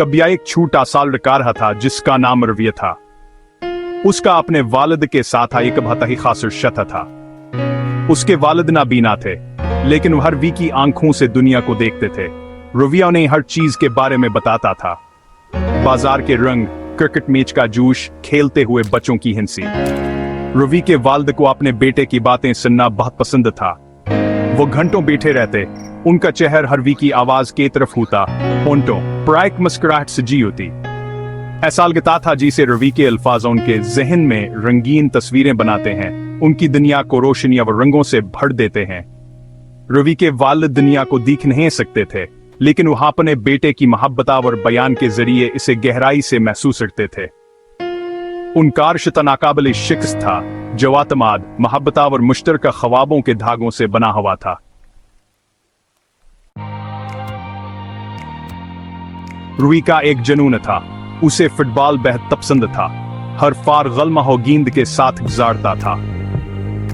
कबिया एक छोटा सा लड़का रहा था जिसका नाम रविया था। उसका अपने वालिद के साथ एक बहुत ही खास रिश्ता था। उसके वालिद नाबीना थे, लेकिन वो हर वी की आंखों से दुनिया को देखते थे। रविया उन्हें हर चीज के बारे में बताता था। बाजार के रंग, क्रिकेट मैच का जोश, खेलते हुए बच्चों की हंसी। रवि के वालिद को अपने बेटे की बातें सुनना बहुत पसंद था। वो घंटों बैठे रहते, उनका चेहरा हर वी की आवाज के तरफ होता, होंठों पर एक मुस्कुराहट सजी होती। ऐसा लगता था जिसे रवि के अल्फाज उनके जहन में रंगीन तस्वीरें बनाते हैं, उनकी दुनिया को रोशनी और रंगों से भर देते हैं। रवि के वालिद दुनिया को देख नहीं सकते थे, लेकिन वह अपने बेटे की मोहब्बत और बयान के जरिए इसे गहराई से महसूस करते थे। उनका रिश्ता नाकाबिल शिकस्त था, जो अतमाद, मोहब्बत और मुश्तरका ख्वाबों के धागों से बना हुआ था। रवि का एक जुनून था, उसे फुटबॉल बेहद पसंद था। हर फार गलमा हो गेंद के साथ गुजारता था।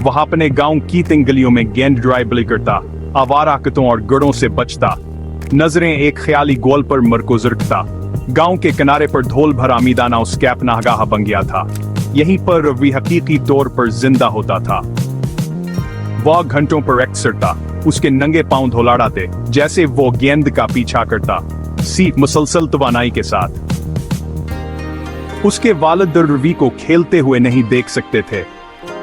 वह अपने गांव की गलियों में गेंद ड्राइबल करता, आवारा कुत्तों और गड़ों से बचता। नजरें एक ख्याली गोल पर मरकूज रखता। गांव के किनारे पर धोल भरा मैदाना उसके अपना गाह बन गया था। यहीं पर रवि हकीकी तौर पर जिंदा होता था। वह घंटों पर एक्सरता, उसके नंगे पांव धोलाड़ाते जैसे वो गेंद का पीछा करता, सी मुसलसल तवानाई के साथ। उसके वालिद रवि को खेलते हुए नहीं देख सकते थे,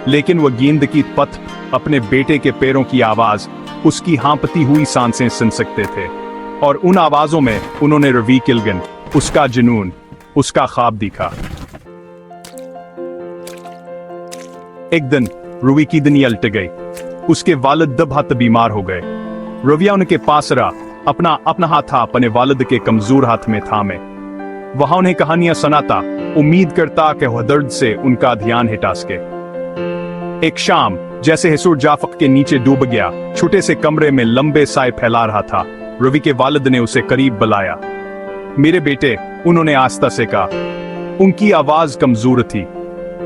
लेकिन वह गेंद की पथ, अपने बेटे के पैरों की आवाज, उसकी हाँपती हुई सांसें सुन सकते थे। और उन आवाजों में उन्होंने रवि किलगन, उसका जुनून, उसका ख्वाब दिखा। एक दिन रवि की दुनिया उलट गई। उसके वालिद दबहत बीमार हो गए। रविया उनके पास रहा, अपना हाथ था अपने वालिद के कमजोर हाथ में थामे। वहां उन्हें कहानियां सुनाता, उम्मीद करता कि वह दर्द से उनका ध्यान हटा सके। एक शाम जैसे हिसूर जाफक के नीचे डूब गया, छोटे से कमरे में लंबे साए फैला रहा था। रवि के वालिद ने उसे करीब बुलाया। मेरे बेटे, उन्होंने आस्था से कहा। उनकी आवाज कमजोर थी।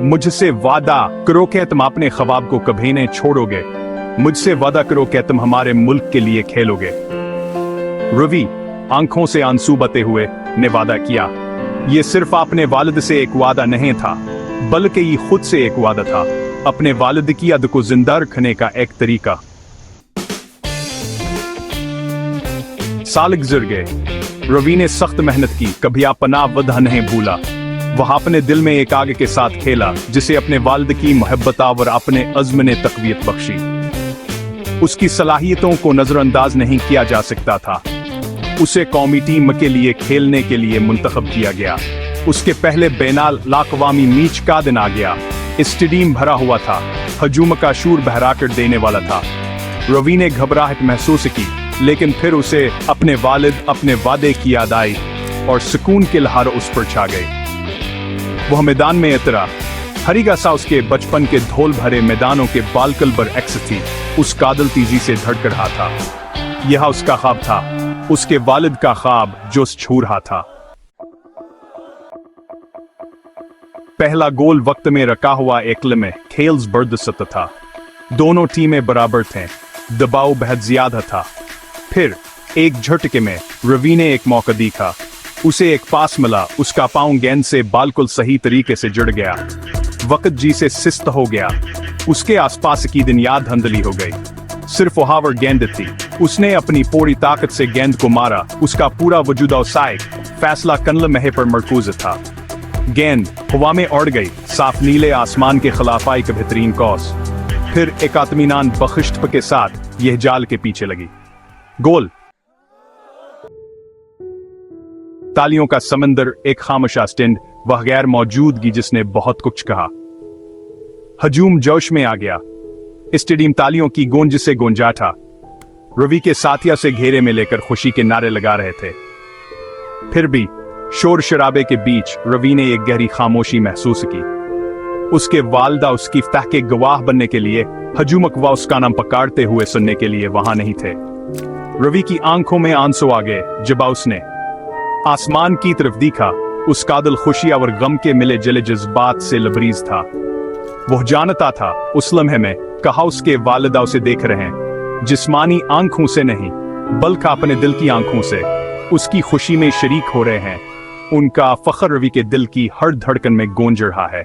मुझसे वादा करो कि तुम अपने ख्वाब को कभी नहीं छोड़ोगे। मुझसे वादा करो कि तुम हमारे मुल्क के लिए खेलोगे। रवि आंखों से आंसू बहते हुए ने वादा किया। यह सिर्फ अपने वालिद से एक वादा नहीं था, बल्कि ये खुद से एक वादा था, अपने वालिद की याद को जिंदा रखने का एक तरीका। साल गुजर गए। रवि ने सख्त मेहनत की, कभी अपना वादा नहीं भूला। वह अपने दिल में एक आग के साथ खेला, जिसे अपने वालिद की मोहब्बत और अपने अज़्म ने तक़वियत बख्शी। उसकी सलाहियतों को नजरअंदाज नहीं किया जा सकता था। उसे कौमी टीम के लिए खेलने के लिए मुंतखब किया गया। उसके पहले बैनाल लाक़वामी मैच का दिन आ गया। स्टेडियम भरा हुआ था, हजूम का शूर बहरा कर देने वाला था। रवि ने घबराहट महसूस की, लेकिन फिर उसे अपने वालिद, अपने वादे की याद आई और सुकून के लहर उस पर छा गई। वह मैदान में उतरा। हरीगा सा उसके बचपन के धोल भरे मैदानों के बालकल पर एक्स थी, उस कादल तेजी से धड़क रहा था। यह उसका ख्वाब था, उसके वालिद का ख्वाब जो छू रहा था। पहला गोल वक्त में रखा हुआ एकल में खेल्स बर्दस्त था। दोनों टीमें बराबर थे, दबाव बहुत ज्यादा था। फिर एक झटके में रवि ने एक मौका दिखा। उसे एक पास मिला, उसका पांव गेंद से बिल्कुल सही तरीके से जुड़ गया। वक्त जी से सुस्त हो गया। उसके आसपास की दुनिया धुंधली हो गई। सिर्फ वहां पर गेंद थी। उसने अपनी पूरी ताकत से गेंद को मारा। उसका पूरा वजूद और साइक फैसला कनल महे पर मरकूज था। गेंद हवा में उड़ गई, साफ नीले आसमान के खिलाफ आई एक बेहतरीन कॉस। फिर एक इत्मीनान बख्शिश के साथ यह जाल के पीछे लगी। गोल। तालियों का समंदर, एक खामोश स्टैंड, वह गैर मौजूदगी जिसने बहुत कुछ कहा। हजूम जोश में आ गया। स्टेडियम तालियों की गूंज से गूंजा था। रवि के साथिया से घेरे में लेकर खुशी के नारे लगा रहे थे। फिर भी शोर शराबे के बीच रवि ने एक गहरी खामोशी महसूस की। उसके वालिदा उसकी फतह के गवाह बनने के लिए, हजूमक व उसका नाम पुकारते हुए सुनने के लिए वहां नहीं थे। रवि की आंखों में आंसू आ गए जब उसने आसमान की तरफ देखा। उस कादल खुशी और गम के मिले जले जज्बात से लबरीज था। वह जानता था उस लम्हे में कहा उसके वालिदा उसे देख रहे हैं, जिस्मानी आंखों से नहीं बल्कि अपने दिल की आंखों से उसकी खुशी में शरीक हो रहे हैं। उनका फख्र रवि के दिल की हर धड़कन में गूंज रहा है।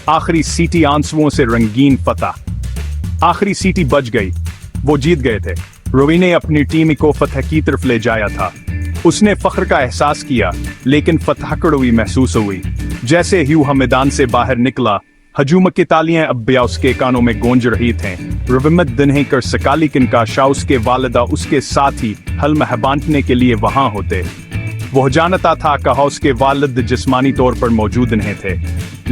आखिरी सीटी आंसुओं से रंगीन फतह। आखिरी सीटी बज गई, वो जीत गए थे। रवि ने अपनी टीम को फतह की तरफ ले जाया था। उसने फख्र का एहसास किया, लेकिन फतह कड़वी महसूस हुई। जैसे ही वह मैदान से बाहर निकला, हजूम की तालियां अब भी उसके कानों में गूंज रही थीं। रविमत दिन कर सकाली किनका शाह उसके वालिदा उसके साथ ही हल में बांटने के लिए वहां होते। वह जानता था कि उसके वालिद जिस्मानी तौर पर मौजूद नहीं थे,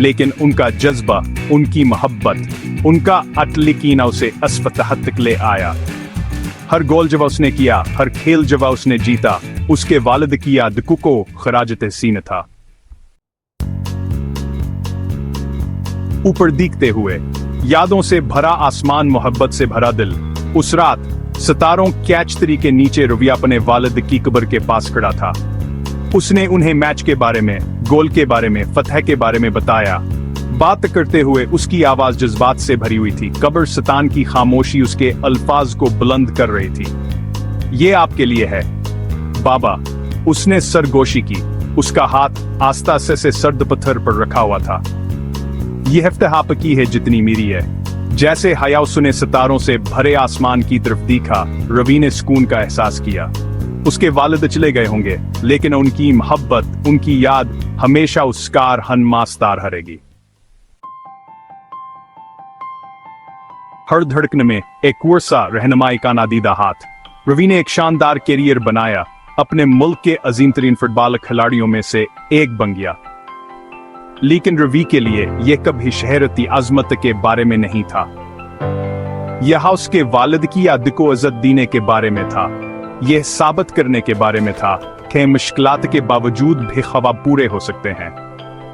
लेकिन उनका जज्बा, उनकी मोहब्बत, उनका अटल यकीन उसे असफतह तक ले आया। हर गोल जब उसने किया, हर खेल जब उसने जीता, उसके वालिद की याद को खराज तहसीन था। ऊपर दिखते हुए यादों से भरा आसमान, मोहब्बत से भरा दिल। उस रात सितारों कैच तरी के नीचे रवि अपने वालिद की कब्र के पास खड़ा था। उसने उन्हें मैच के बारे में, गोल के बारे में, फतह के बारे में बताया। बात करते हुए उसकी आवाज जज्बात से भरी हुई थी। कब्रिस्तान की खामोशी उसके अल्फाज को बुलंद कर रही थी। ये आपके लिए है बाबा। उसने सरगोशी की। उसका हाथ आस्था से सर्द पत्थर पर रखा हुआ था। यह हफ्ते आपकी है जितनी मेरी है। जैसे हयाउस ने सितारों से भरे आसमान की तरफ देखा, रवि ने सुकून का एहसास किया। उसके वालिद चले गए होंगे, लेकिन उनकी मोहब्बत, उनकी याद हमेशा उसका हनमास्तार रहेगी। हर धड़कन में एक वर्षा रहनुमाई का नादीदा हाथ। रवि ने एक शानदार कैरियर बनाया, अपने मुल्क के अजीम तरीन फुटबॉल खिलाड़ियों में से एक बन गया। लेकिन रवि के लिए यह कभी शहरती अजमत के बारे में नहीं था। यह उसके वालिद की याद को इज्जत देने के बारे में था। यह साबित करने के बारे में था कि मुश्किलात के बावजूद भी ख्वाब पूरे हो सकते हैं।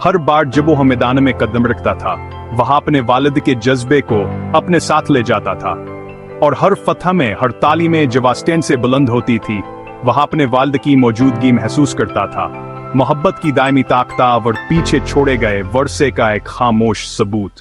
हर बार जब वो मैदान में कदम रखता था, वह अपने वालिद के जज्बे को अपने साथ ले जाता था। और हर फतह में, हर ताली में जब स्टैंड से बुलंद होती थी, वह अपने वालिद की मौजूदगी महसूस करता था। मोहब्बत की दायमी ताकत और पीछे छोड़े गए वर्षे का एक खामोश सबूत।